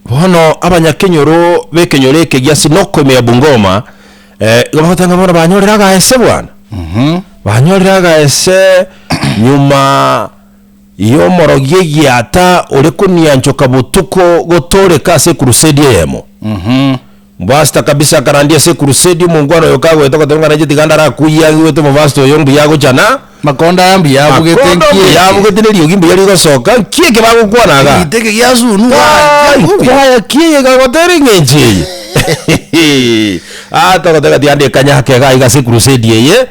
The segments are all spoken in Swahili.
bono abanyakenyoro bekenyoreke gyasi nokwemea Bungoma gabatanga bona banyoreraga ese bwana banyoreraga ese nyuma iyo morogie gyata uri kunianchoka butuko gotoreka se crusade yemo basta kabisa karandia se crusade mungwano yokago etoka tonga naje tiganda ra kuya weto movasto yombi yago chana makonda yambi yago getenki yago geteneri yogimbi yari gosoka kieke bago kwanaga iteke gyazunu ya kieke gagotere ngenje tokoteka tiande kanya kega iga se crusade yeye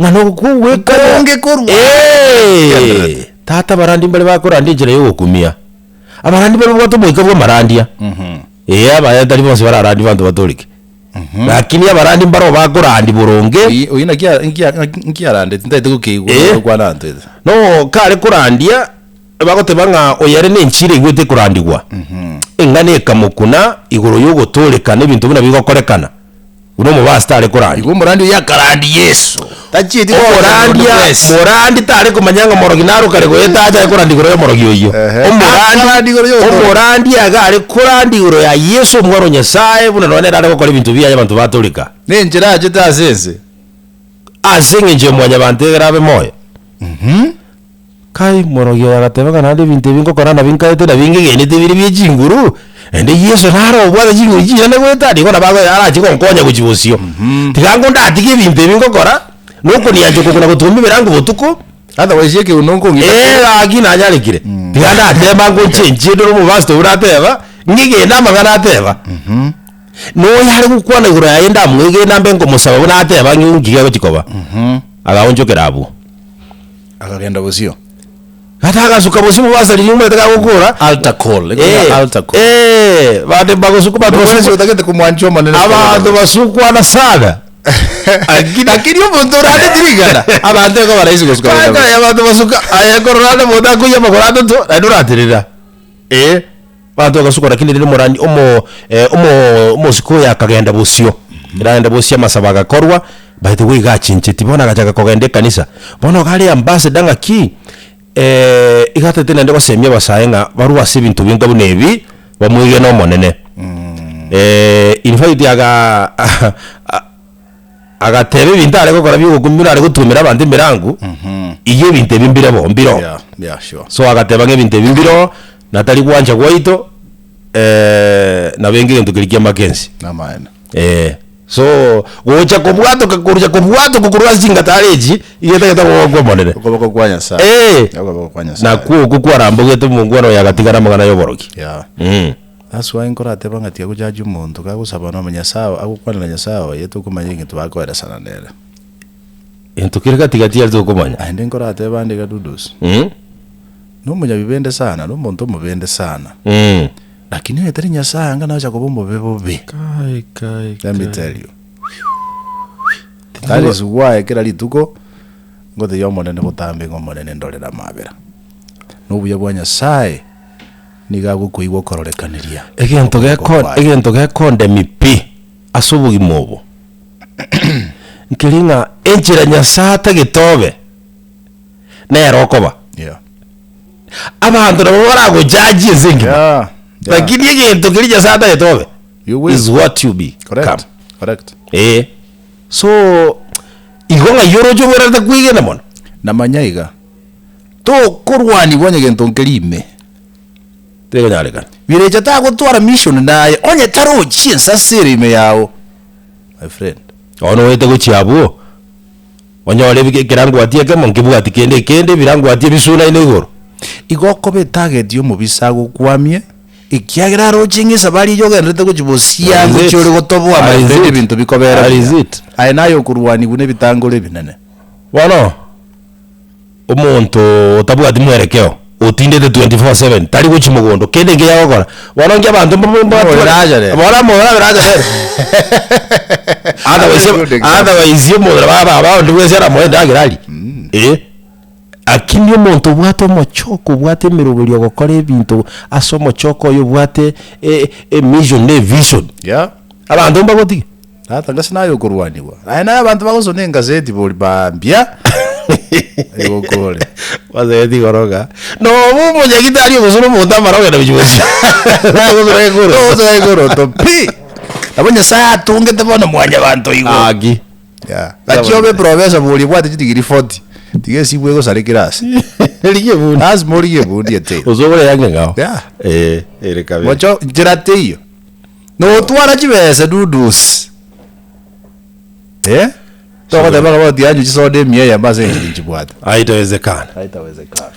ngano kuweka onge korwa tata barandi mbale bakorandi njere yo kumia abarandi bale bato moika bwo marandia abayatari bose bararandi bantu batolike lakini abarandi mbaro bakorandi buronge oyina kia rande tindete kukigwa kwa nantu no kale kurandia bagotebanga oyare nenchire gwete kurandigwa engane kamukuna igoro yo gotoleka nebintu bina bigokorekana uno mu bastare kurandi go murandi ya karandi Yesu tachiti morandi tare kumanyanga moroginaro kare go etaja kurandi goro morogi oyo omorandi agare kurandi goro ya Yesu mwaro Nyasaye buna none rare gukora ibintu biya abantu batolika nenjira aje tasense asinge nje mwanya bante grabe moyo kai morogi agateba kana ibintu bingokorana binkaete na bingegene tebiri by'inguru ende Yesu naro bwa jingu jina gwetadi kona bago arachi konkonya kuchibosio tigango ndatike ibintu bingokora nuko niyaje kokuna gutumbi birango butuko hata wesheke unonko ngita agina anyarekire tiganda ateba ngo chenje ndo mu vasto urateba ngige namagana ateba no yari gukwana igura yenda mwege nambe ngo musaba bona ateba ngige gukikoba agaonjokera abo akagenda bosio hata suka bosi mubasali nyuma takagukura altar call bade bagosuka badosi utakete kumwancho manene abantu basukwa na saga akiri omontorade dirigana abantu ko barayizi gosuka abantu basuka ayakorana moda kuya makorado to aduratirira abantu basuka lakini ndi morandi omo siko ya kagenda bosio iranda bosio masabaga korwa by the way gachinche tibona gachaga kogende kanisa bono kali ambassador ngaki igata tena ndego semya basayenga baruwa sebintu bintu bunebi bamwige no monene in fact aga tebe bintare ko korabyo gukumira ari gutumira abandi mirangu iye binte bimbire bo mbiro sure so aga teba ngebinte bimbiro natali kwanja gwaito na bengi ntu kirikia makensi na maana so wocha kubwato kakuruja kubwato kukurwa zinga tareji iyeta yeta kwa monene ukoboko kwanya sa ukoboko kwanya sa na kukwa rambo geto mungwano yagatigara magana yoboroki that's why nkora tebanga tiya kujaji umuntu kagusaba no menyasawa akukwana nyasawa yetu kumanye ngitu bakwera sana nera into kirika tigati yazo kumanya ande nkora tebande gadudus no munya bibende sana no muntu mubende sana lakini yetari nyasaye ngana acha kubombo bebobe kai let me tell you that is why kera lituko ngode yomonene gutambe ngomonene ndorera mabera nubuya bwa nyasaye niga gukuigwo kororekaniria egento gekonde mipi asubugi mobo nkiringa enjira nyasata gitobe nerokoba abantu nabo barago jaji zingi lakini egento kirija sata gitobe is what you be correct so igonga yorojo werata kuigena mona na manyaiga to kurwani bonye gento nkirime tego nyarega bireja ta gutwara mission naye onye taro chinsa sirime yawo my friend ono wete guchiabu onye ole bikirango atie kemo nkibu atikende birango atie bisuna ine igoro igoko be target yo mubisago kwamie ikiagira rochingi sabari yo gendete kuchibosia ngochore gotobwa amazindi bintu bikobera alizit ainayo kurwani bune bitangole binene bono omuntu otabwa ati mwerekeo utinde de 24/7 tari guchi mugondo kende nge yakora wanonge abantu baraja ada waizio modra baba ndwezera moenda girali akini omuntu bwato mochoko bwate miruburio gukora ebintu asomo choko yo bwate mission ne vision abantu mbagoti ata ngasi nayo kurwaniwa aina abantu bagozonenga zeti boli bambia Ego kole. Wazeti goroga. No mumo nyagitari musuru munda maroga na bijuzi. Ozo ego to pi. Abonya saa tunge tabona mwanya bantu igo. Agi. Ya. Achiobe professor buli bwate chitigiri 40. Tige sibwe go sare kirasi. Eliye bundi. Az moriye bundi ate. Uzobole yange ngao. Ya. Ere kabe. Mocho jirate iyo. No twara chibese dudus. Toko tebaka boti yanyu chisode miye ya base nchibwata. Haitawezekana. Haitawezekana.